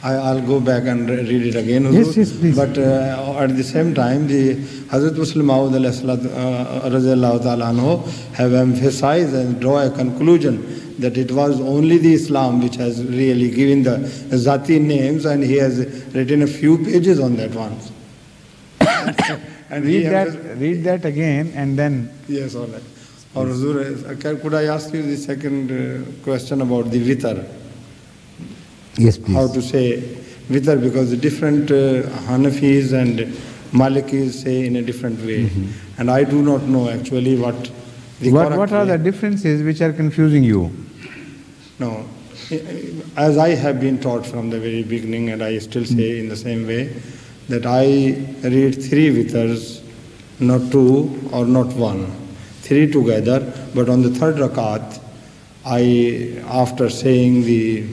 I'll go back and read it again, Huzur. Yes, yes, please. But at the same time, the Hazrat Muslim Maud have emphasized and draw a conclusion that it was only the Islam which has really given the Zati names, and he has written a few pages on that one. And read that again and then... Yes, all right. Or Huzur, could I ask you the second question about the Witr? Yes, please. How to say Witr, because the different Hanafis and Malikis say in a different way. And I do not know actually what the What are the differences which are confusing you? No. As I have been taught from the very beginning, and I still say in the same way, that I read 3 witrs, not 2 or not 1. 3 together, but on the 3rd rakat, after saying the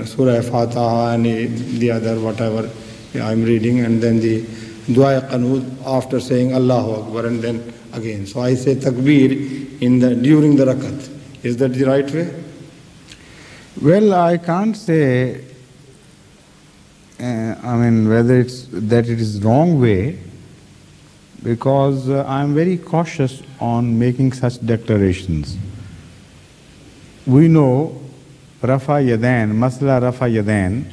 Surah Fatiha and the other whatever I'm reading, and then the Dua Qanud after saying Allahu Akbar, and then again. So I say takbir during the rakat. Is that the right way? Well, I can't say, whether it is wrong way, because I'm very cautious on making such declarations. We know Rafa Yadain, Masla Rafa Yadain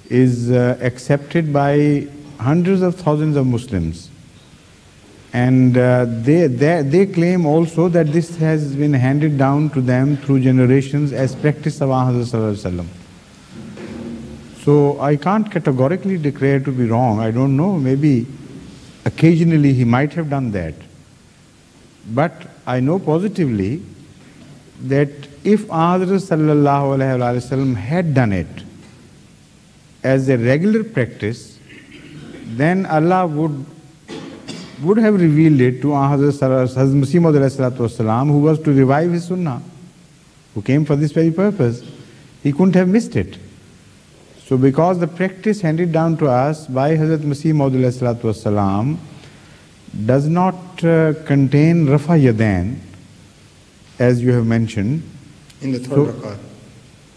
is accepted by hundreds of thousands of Muslims. And they claim also that this has been handed down to them through generations as practice of Hazrat Sallallahu Alaihi Wasallam. So I can't categorically declare to be wrong. I don't know, maybe occasionally he might have done that. But I know positively that if Hazrat Sallallahu Alaihi Wasallam had done it as a regular practice, then Allah would have revealed it to Hazrat Masih Maud Alaihi Wasallam, who was to revive his sunnah, who came for this very purpose. He couldn't have missed it. So because the practice handed down to us by Hazrat Masih Maud Alaihi Wasallam does not contain Rafa Yadain, as you have mentioned. In the 3rd rakat?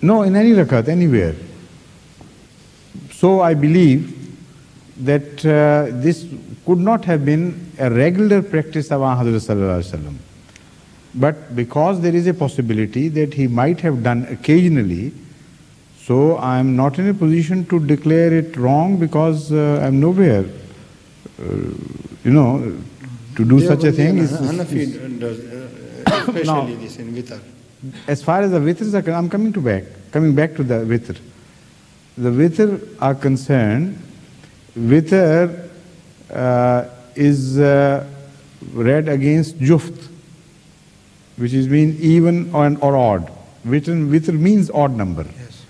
No, in any rakat, anywhere. So I believe that this could not have been a regular practice of Hazrat Sallallahu Alaihi Wasallam. But because there is a possibility that he might have done occasionally, so I am not in a position to declare it wrong, because I am nowhere, to do such a thing. Hanafi does, especially this in Witr. As far as the Witrs are concerned, I'm coming back to the Witr. The Witr are concerned, Witr is read against Juft, which is mean even or odd. Witr means odd number. Yes.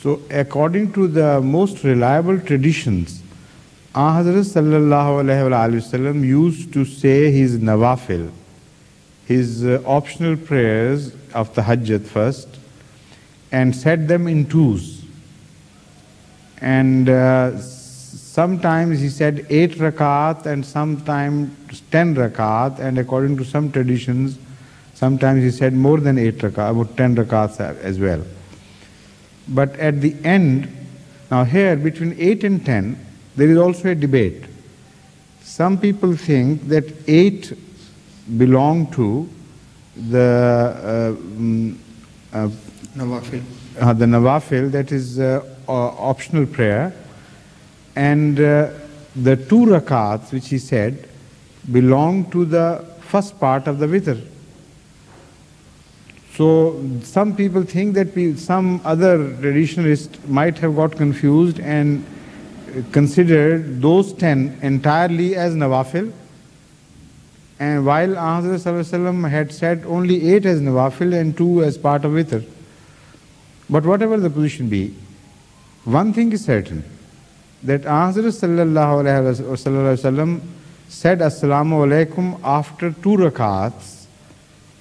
So according to the most reliable traditions, Hazrat Sallallahu Alaihi Wasallam used to say his nawafil, his optional prayers of the Hajjat first, and set them in 2s. And sometimes he said 8 rakat and sometimes 10 rakat, and according to some traditions, sometimes he said more than 8 rakat, about 10 rakats as well. But at the end, now here between 8 and 10, there is also a debate. Some people think that 8 belong to the Nawafil, that is optional prayer, and the 2 rakats which he said belong to the first part of the Witr. So some people think that some other traditionalists might have got confused and considered those 10 entirely as Nawafil, and while Hazrat Sallallahu Alaihi Wasallam had said only 8 as Nawafil and 2 as part of Witr. But whatever the position be, one thing is certain, that Hazrat Sallallahu Alaihi Wasallam said Assalamu Alaikum after 2 rakats,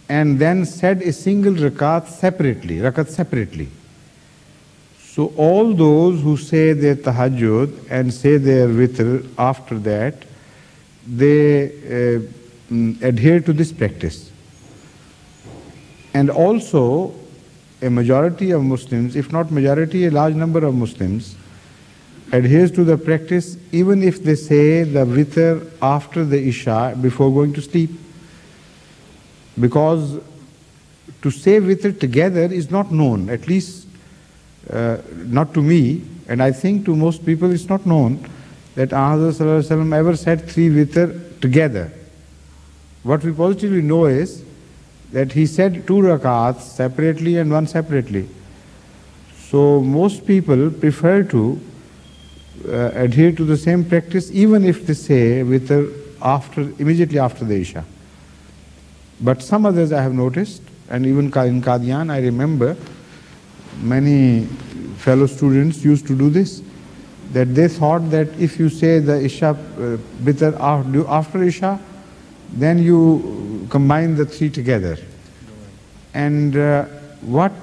and then said a single rakat separately. So all those who say their tahajjud and say their witr after that, they adhere to this practice. And also a majority of Muslims, if not majority, a large number of Muslims, adheres to the practice even if they say the witr after the Isha before going to sleep. Because to say witr together is not known, at least not to me, and I think to most people it's not known that Ahmad Sallallahu Alaihi Wasallam ever said 3 witr together. What we positively know is that he said 2 rakats separately and 1 separately. So most people prefer to adhere to the same practice even if they say witr immediately after the Isha. But some others I have noticed, and even in Qadian I remember many fellow students used to do this, that they thought that if you say the Isha witr after Isha, then you combine the 3 together. And what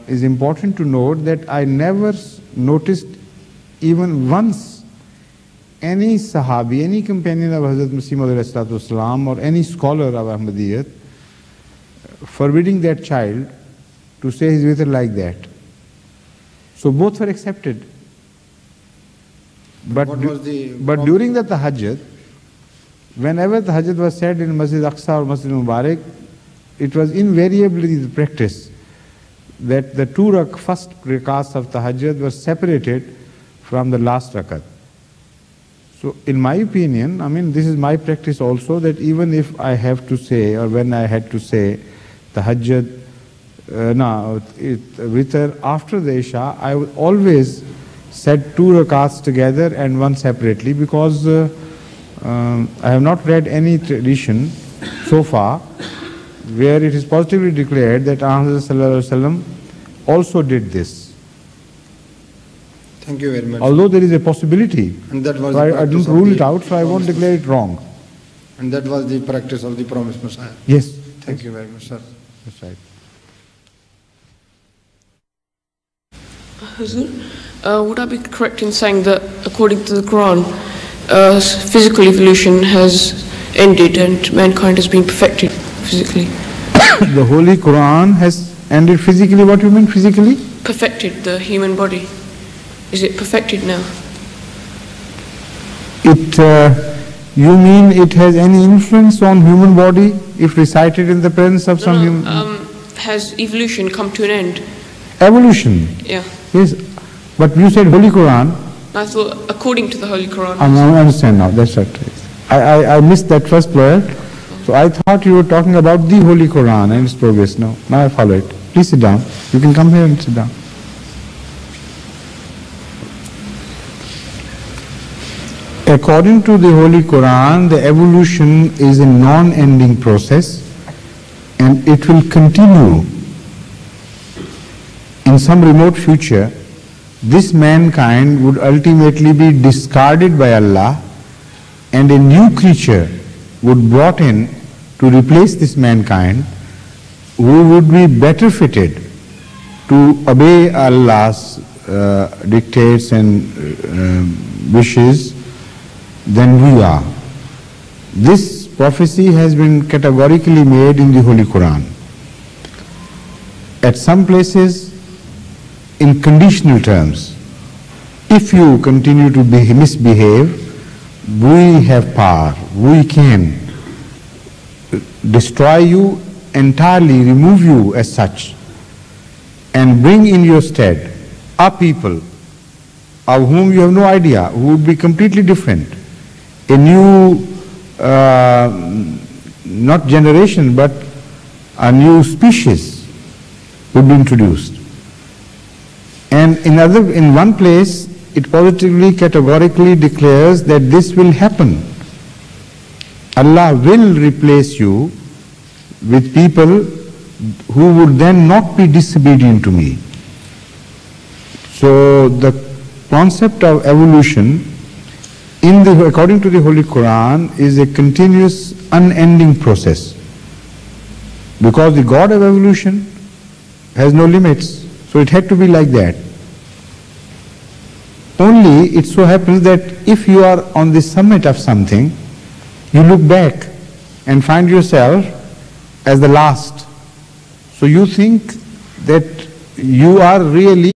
is important to note that I never noticed even once any Sahabi, any companion of Hazrat Masih Maud or any scholar of Ahmadiyyat forbidding that child to say his witr like that. So both were accepted. But during the tahajjud, whenever the tahajjud was said in Masjid Aqsa or Masjid Mubarak, it was invariably the practice that the 2 first rakats of tahajjud were separated from the last rakat. So in my opinion, I mean this is my practice also, that even if I have to say, or when I had to say tahajjud, witr after the Isha, I would always said 2 rakats together and 1 separately, because I have not read any tradition so far where it is positively declared that Ahmad Sallallahu Alaihi Wasallam also did this. Thank you very much. Although there is a possibility, and that was so I didn't rule it out, so I won't declare it wrong. And that was the practice of the promised Messiah. Yes. Thank you very much, sir. That's right. Hazur, would I be correct in saying that according to the Quran, physical evolution has ended and mankind has been perfected physically? The Holy Quran has ended physically. What do you mean physically? Perfected the human body. Is it perfected now? You mean it has any influence on human body if recited in the presence of some human? Has evolution come to an end? Evolution? Yeah. Yes. But you said Holy Quran. I thought according to the Holy Quran. I understand now. That's right. I missed that first word. So I thought you were talking about the Holy Quran and its progress. Now I follow it. Please sit down. You can come here and sit down. According to the Holy Quran, the evolution is a non-ending process and it will continue. In some remote future, this mankind would ultimately be discarded by Allah and a new creature would be brought in to replace this mankind, who would be better fitted to obey Allah's dictates and wishes than we are. This prophecy has been categorically made in the Holy Quran. At some places, in conditional terms. If you continue to misbehave, we have power, we can destroy you entirely, remove you as such, and bring in your stead a people of whom you have no idea, who would be completely different. A new, not generation, but a new species would be introduced. And in one place, it positively, categorically declares that this will happen. Allah will replace you with people who would then not be disobedient to me. So the concept of evolution, according to the Holy Quran, is a continuous, unending process. Because the God of evolution has no limits. So it had to be like that. Only it so happens that if you are on the summit of something, you look back and find yourself as the last. So you think that you are really